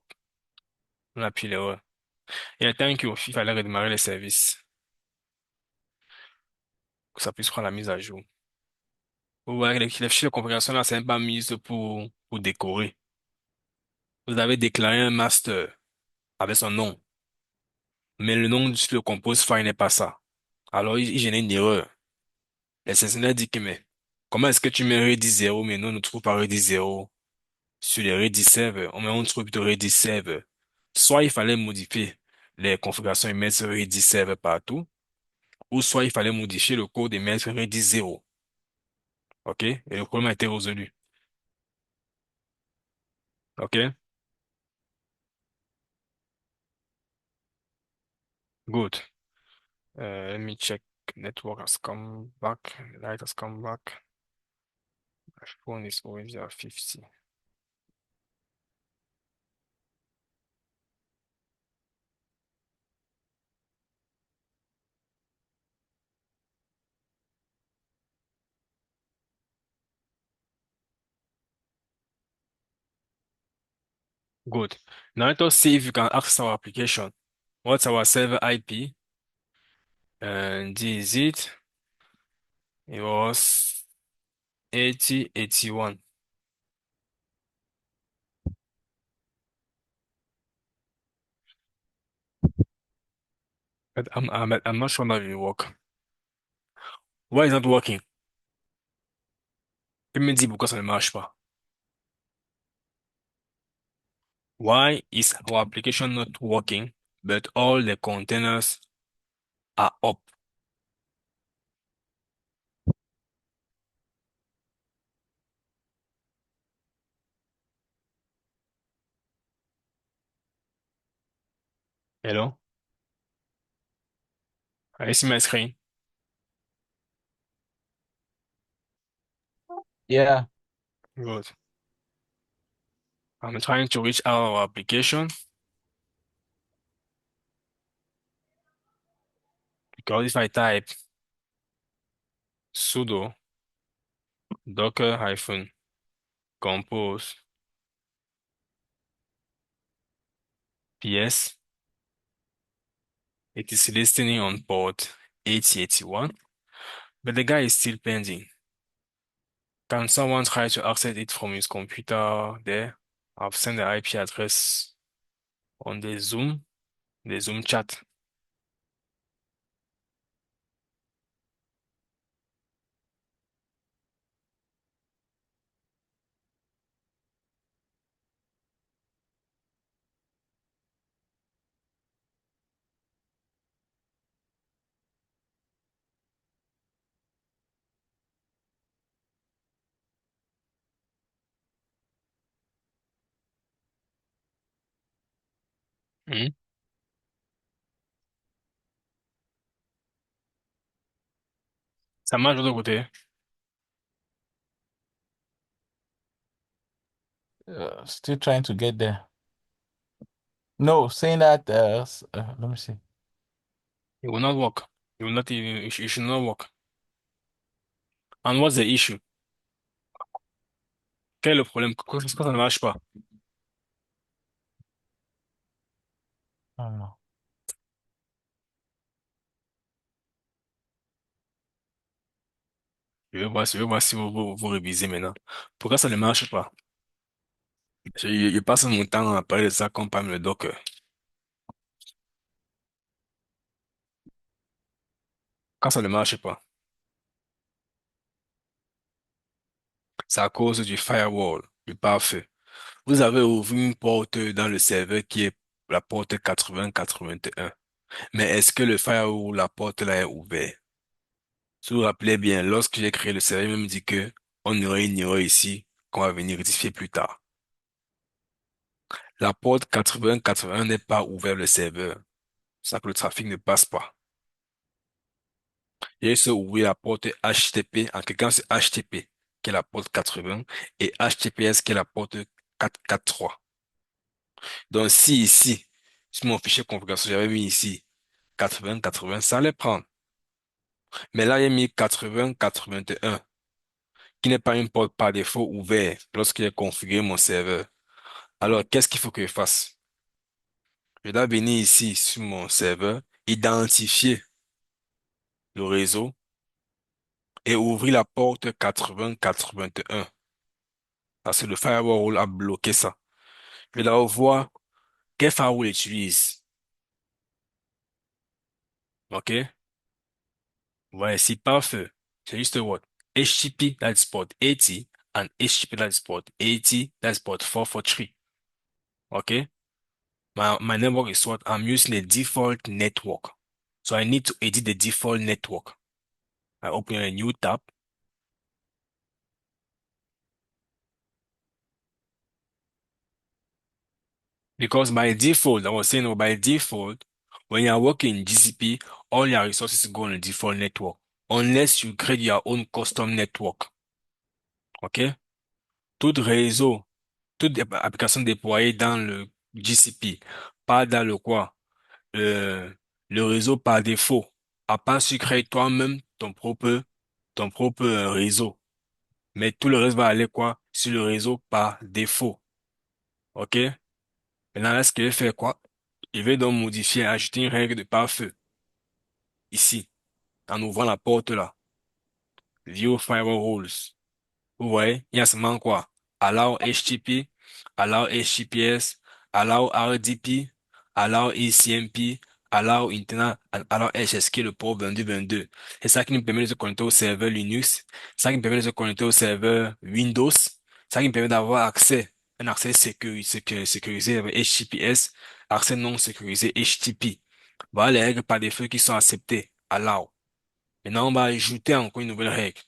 On appuie l'erreur. Et thank you. Il fallait redémarrer les services. Que ça puisse prendre la mise à jour. Vous voyez, les fichiers de configuration là, c'est pas mis pour décorer. Vous avez déclaré un master avec son nom. Mais le nom sur le compose file n'est pas ça. Alors, il génère une erreur. L'essentiel dit que, mais, Comment est-ce que tu mets Redis 0, mais nous, on ne trouve pas Redis 0 sur les Redis servers? On trouve plutôt Redis server. Soit il fallait modifier les configurations et mettre Redis server partout, ou soit il fallait modifier le code et mettre Redis 0. OK? Et le problème a été résolu. OK? Good. Let me check. Network has come back. Light has come back. My phone is always at 50. Good. Now let us see if you can access our application. What's our server IP? And this is it. It was 8081. But I'm not sure that it will work. Why is not working? Il me dit pourquoi ça ne marche pas. Why is our application not working, but all the containers are up? Hello? I see my screen. Yeah. Good. I'm trying to reach our application because if I type sudo docker hyphen compose ps, it is listening on port 8081, but the guy is still pending. Can someone try to access it from his computer there? I've sent the IP address on the Zoom chat. Hmm? Ça marche de l'autre côté. Still trying to get there. No, saying that, let me see. It will not work. It will not even, it should not work. And what's the issue? Quel est le problème? Pourquoi ça ne marche pas? I don't know. Je vais voir si vous révisez maintenant. Pourquoi ça ne marche pas? Je passe mon temps à parler de ça comme parle le Docker. Quand ça ne marche pas, c'est à cause du firewall, du pare-feu. Vous avez ouvert une porte dans le serveur qui est la porte 8081. Mais est-ce que le firewall, la porte là est ouverte? Si vous vous rappelez bien, lorsque j'ai créé le serveur, il me dit que on aurait une erreur ici qu'on va venir rectifier plus tard. La porte 8081 n'est pas ouverte le serveur. C'est ça que le trafic ne passe pas. J'ai juste ouvrir la porte HTTP, en cliquant sur HTTP, qui est la porte 80, et HTTPS, qui est la porte 443. Donc, si ici, sur mon fichier configuration, j'avais mis ici 80, ça allait prendre. Mais là, il y a mis 81, qui n'est pas une porte par défaut ouverte lorsque j'ai configuré mon serveur. Alors, qu'est-ce qu'il faut que je fasse? Je dois venir ici sur mon serveur, identifier le réseau et ouvrir la porte 80, parce que le firewall a bloqué ça. Je dois voir quel firewall utilise. OK? Ouais, c'est parfait. C'est juste what? HTTP, that's port 80, and HTTP, that's port 80, that's port 443. Okay? My network is what? I'm using the default network. So I need to edit the default network. I open a new tab. Because by default, I was saying, by default, when you are working in GCP, all your resources go on the default network, unless you create your own custom network. OK? Tout réseau, toute application déployée dans le GCP, pas dans le quoi? Euh, le réseau par défaut, à part si tu crées toi-même ton propre réseau. Mais tout le reste va aller quoi? Sur le réseau par défaut. OK? Maintenant, là, ce qu'il vais faire quoi? Il va donc modifier, ajouter une règle de pare-feu. Ici, en ouvrant la porte là. View Firewall Rules. Vous voyez, il y a seulement quoi? Allow HTTP, allow HTTPS, allow RDP, allow ECMP, allow Internet, allow HS, qui est le port 2222. C'est ça qui nous permet de se connecter au serveur Linux. C'est ça qui nous permet de se connecter au serveur Windows. C'est ça qui nous permet d'avoir un accès sécurisé avec HTTPS, accès non sécurisé HTTP. Voilà les règles par défaut qui sont acceptées. Allow. Maintenant, on va ajouter encore une nouvelle règle.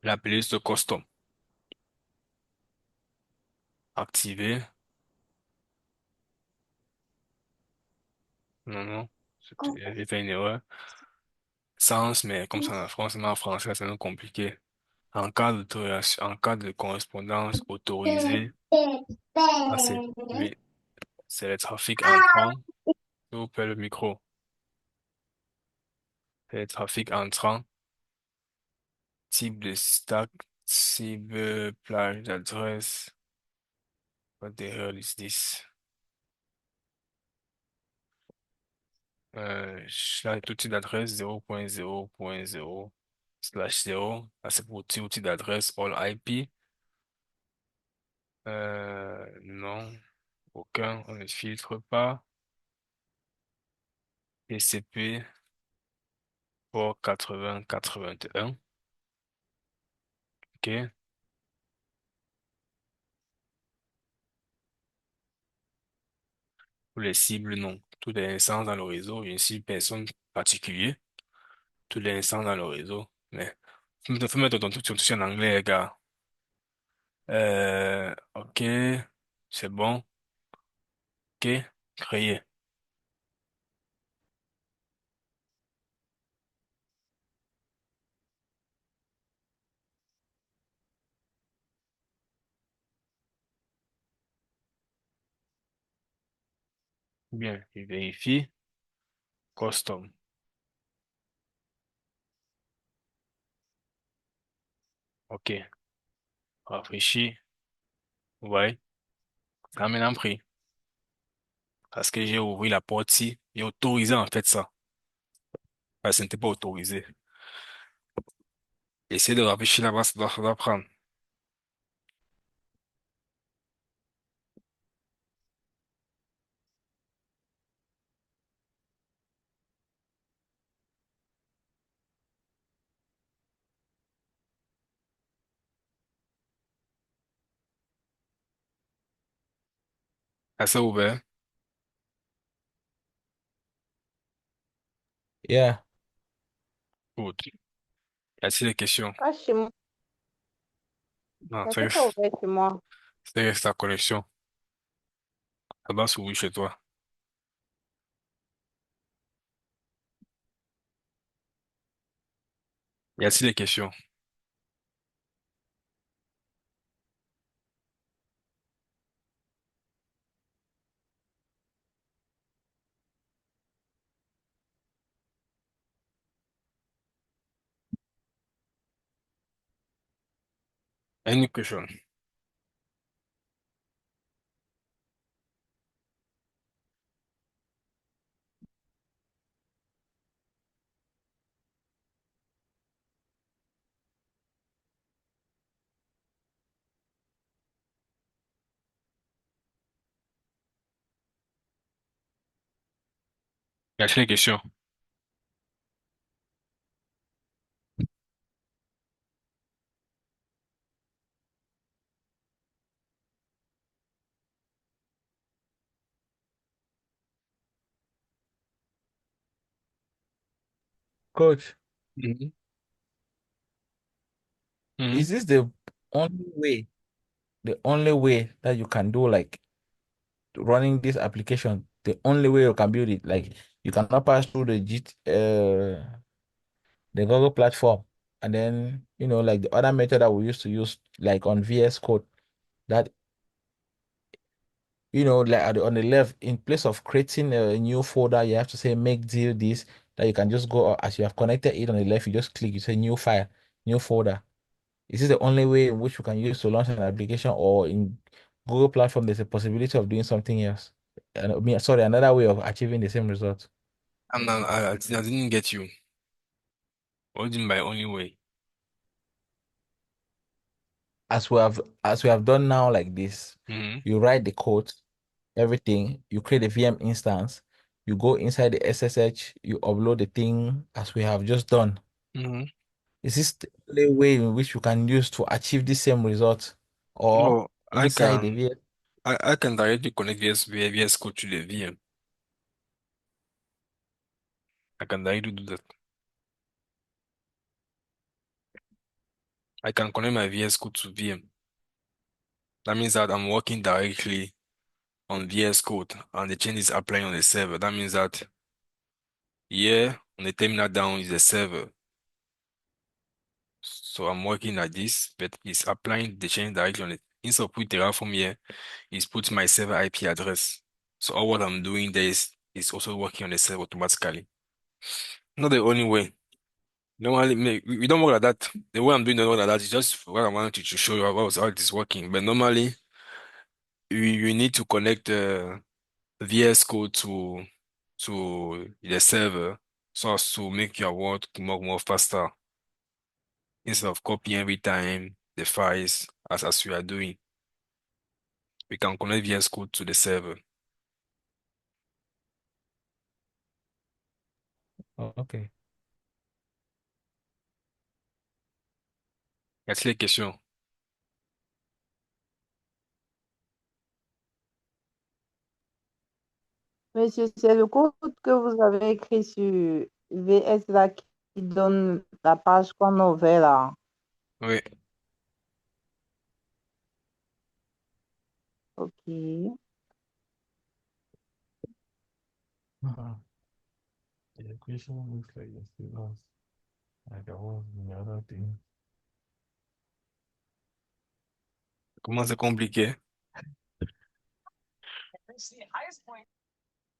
La playlist custom. Activer. Non, non. J'ai fait une erreur. Sens, mais comme ça en France, mais en français, c'est un compliqué. En cas de correspondance autorisée, ah, oui, c'est le trafic entrant. S'il vous plaît, le micro. C'est le trafic entrant. Type de stack, cible, plage d'adresse. What the hell is this? Là, outil d'adresse 0.0.0/0. Là, c'est pour outil d'adresse all IP. Non, aucun, on ne filtre pas. TCP port 8081. OK. Pour les cibles, non. Toutes les instances dans le réseau, une cible personne particulier. Toutes les instances dans le réseau. Mais, faut mettre ton truc en anglais, les gars. OK. C'est bon. OK. Créer. Bien. Je vérifie. Custom. OK. Rafraîchis. Ouais. Ça m'a pris. Parce que j'ai ouvert la porte ici. J'ai autorisé en fait ça. Parce que ce n'était pas autorisé. Essayer de rafraîchir là-bas, ça doit prendre. Assez ouvert. Yeah. Good. Y a-t-il des questions? Pas chez moi. Non, Ça s'est pas ouvert chez moi. c'est ta connexion. Ça doit s'ouvrir chez toi. Y a-t-il des questions? Any question? Y a-t-il des questions? Coach, Mhm. Mhm. is this the only way, the only way that you can do like running this application? The only way you can build it, like you cannot pass through the Google platform, and then like the other method that we used to use, like on VS Code, that like on the left, in place of creating a new folder, you have to say make deal this. That you can just go as you have connected it on the left, you just click, you say new file, new folder. Is this the only way in which you can use to launch an application, or in Google platform there's a possibility of doing something else? And sorry, another way of achieving the same result. I didn't get you. What do you mean by only way? As we have done now like this, Mm-hmm. you write the code, everything, you create a VM instance, you go inside the SSH, you upload the thing as we have just done. Mm-hmm. Is this the only way in which you can use to achieve the same result? Or Oh, inside the VM? I can directly connect VS Code to the VM. I can directly do that. I can connect my VS Code to VM. That means that I'm working directly on VS Code and the change is applying on the server. That means that here on the terminal down is the server. So I'm working like this, but it's applying the change directly on it. Instead of putting Terraform here, it's putting my server IP address. So all what I'm doing there is also working on the server automatically. Not the only way. Normally, we don't work like that. The way I'm doing the work like that is just what I wanted to show you how it is working. But normally, you need to connect VS Code to the server so as to make your work more faster instead of copying every time the files as we are doing. We can connect VS Code to the server. Oh, okay. Y a-t-il des questions? Monsieur, c'est le code que vous avez écrit sur VS là qui donne la page qu'on a ouverte là. Oui. OK. Uh-huh. The equation looks like it's still lost. Like I was in the other thing. Comment c'est compliqué?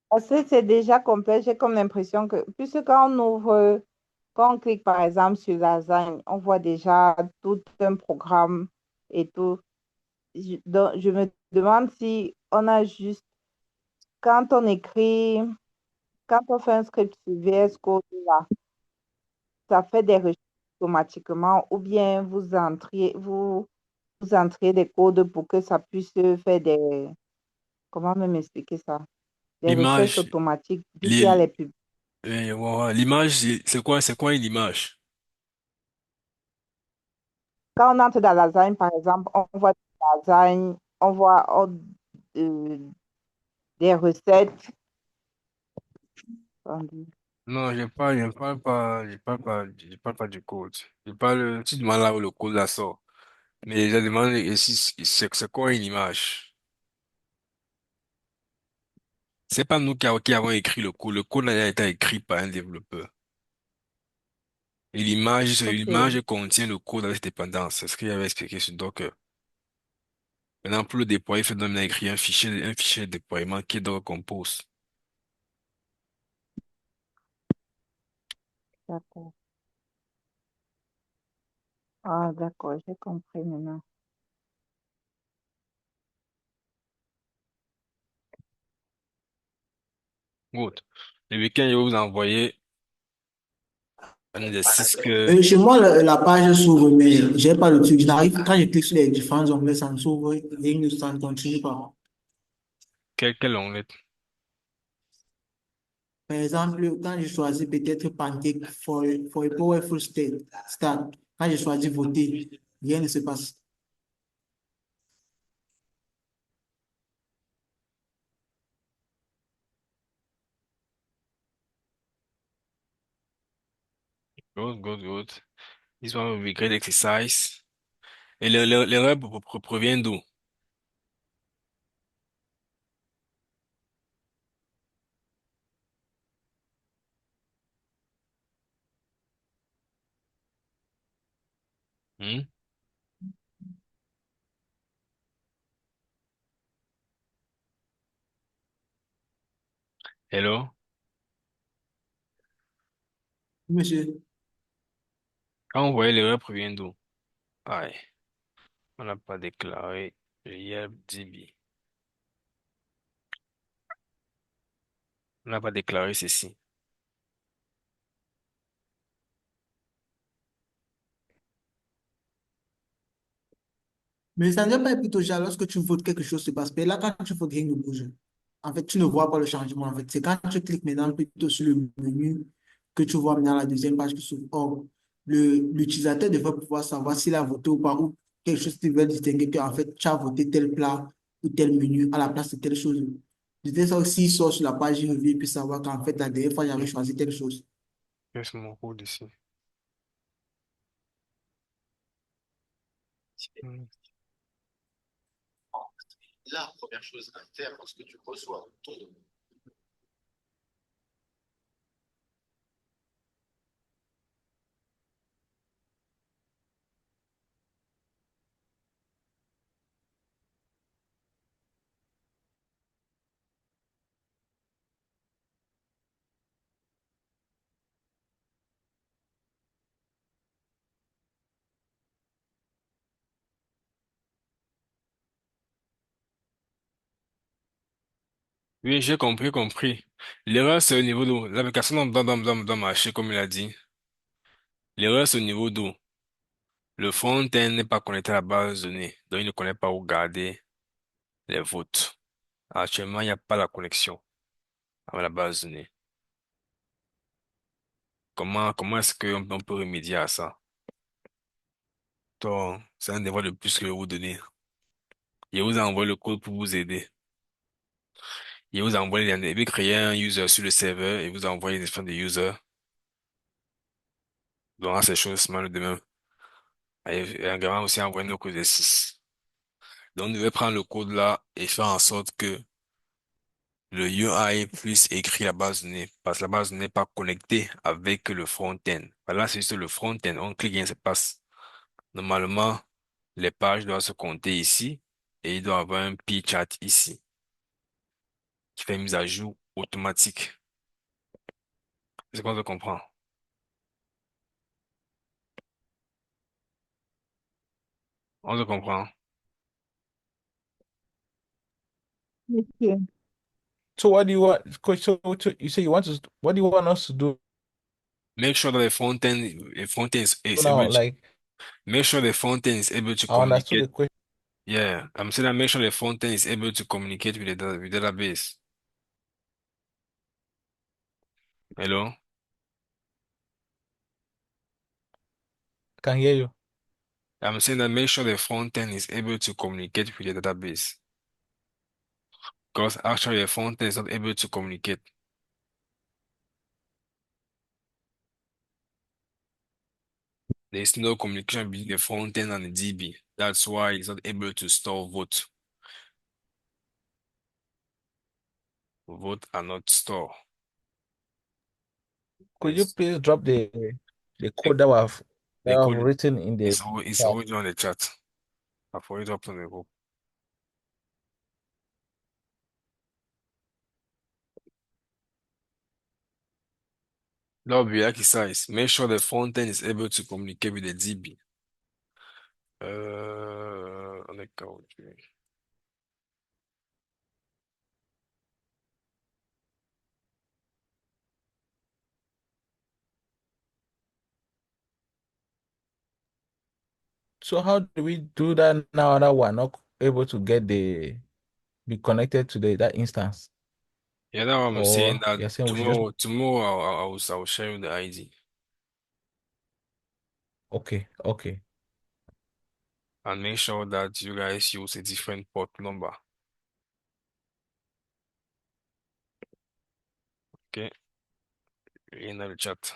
Parce que c'est déjà complet, j'ai comme l'impression que, puisque quand on ouvre, quand on clique par exemple sur Lasagne, on voit déjà tout un programme et tout. Donc, je me demande si on a juste, quand on écrit, quand on fait un script sur VS Code, là, ça fait des recherches automatiquement ou bien vous entrez des codes pour que ça puisse faire des, comment même expliquer ça? Des recherches L'image, automatiques, vu qu'il y a les- les pubs. voilà. L'image, c'est quoi une image? Quand on entre dans la lasagne, par exemple, on voit des lasagnes, on voit euh, des recettes. Non, je parle pas du code. Je parle, tu demandes là où le code là sort. Mais je demande ici, c'est quoi une image? C'est pas nous qui avons écrit le code. Le code a été écrit par un développeur. Et OK, l'image contient le code avec dépendance. C'est ce qu'il avait expliqué sur Docker. Maintenant, pour le déployer, il faut donner écrire un fichier de déploiement qui est Docker Compose. d'accord. Ah, d'accord, j'ai compris maintenant. Good. Le week-end, je vais vous envoyer un exercice Chez moi, la page s'ouvre, mais j'ai pas le truc. J'arrive, quand je clique sur les différents onglets, ça ne s'ouvre et ça ne continue pas. quel onglet? Par exemple, quand je choisis peut-être Pancake for a powerful start, quand je choisis voter, rien ne se passe. Good, good, good. This one will be great exercise. Et l'erreur provient d'où? Hmm? Hello? Monsieur, Quand on voyait l'erreur provient d'où? Aïe, on n'a pas déclaré le YERB-DB. On n'a pas déclaré ceci. mais ça ne doit pas être plutôt genre lorsque tu votes quelque chose se passe. Mais là, quand tu votes, rien ne bouge. En fait, tu ne vois pas le changement. En fait, c'est quand tu cliques maintenant plutôt sur le menu que tu vois maintenant la deuxième page qui s'ouvre. Or, l'utilisateur devrait pouvoir savoir s'il a voté ou pas, ou quelque chose qui veut distinguer qu'en fait, tu as voté tel plat ou tel menu à la place de telle chose. De telle sorte que s'il sort sur la page, il revient et puis savoir qu'en fait, la dernière fois, j'avais choisi telle chose. Qu'est-ce mon code ici? Hmm. Oui, j'ai compris, compris. L'erreur, c'est au niveau d'où? L'application doit marcher comme il a dit. L'erreur, c'est au niveau d'où? Le front-end n'est pas connecté à la base de données, donc il ne connaît pas où garder les votes. Actuellement, il n'y a pas la connexion avec la base de données. Comment est-ce qu'on peut remédier à ça? Donc, c'est un devoir de plus que je vais vous donner. Je vous envoie le code pour vous aider. Je vous envoie je vais créer un user sur le serveur et vous envoyer des différents de users. Donc, à ces choses, le demain. Et également aussi envoyer nos codes exercices. Donc, on devait prendre le code là et faire en sorte que le UI puisse écrire la base de données parce que la base de données n'est pas connectée avec le front-end. Là, c'est juste le front-end. On clique et rien se passe. Normalement, les pages doivent se compter ici et il doit y avoir un p-chat ici qui fait une mise à jour automatique. C'est qu'on se comprend. On se comprend. Monsieur. So what do you want, coach? You say you want to, what do you want us to do Make sure that the front end is able now? to, Like, make sure the front end is able to I understood communicate. the question. Yeah, I'm saying that make sure the front end is able to communicate with with the database. Hello? I can hear you. I'm saying that make sure the front end is able to communicate with the database. Because actually the front end is not able to communicate. There is no communication between the front end and the DB. That's why it's not able to store vote. Vote are not stored. Could you It's, please drop the the, code that the I've code written in the is chat? already on the chat. I've already dropped on the group. That would be exercise. Make sure the front end is able to communicate with the DB. On est code. So how do we do that now that we're not able to be connected to that instance? Yeah, that's what I'm saying. Or That you're saying we should just tomorrow I'll share you the ID. okay. And make sure that you guys use a different port number. Okay, in the chat.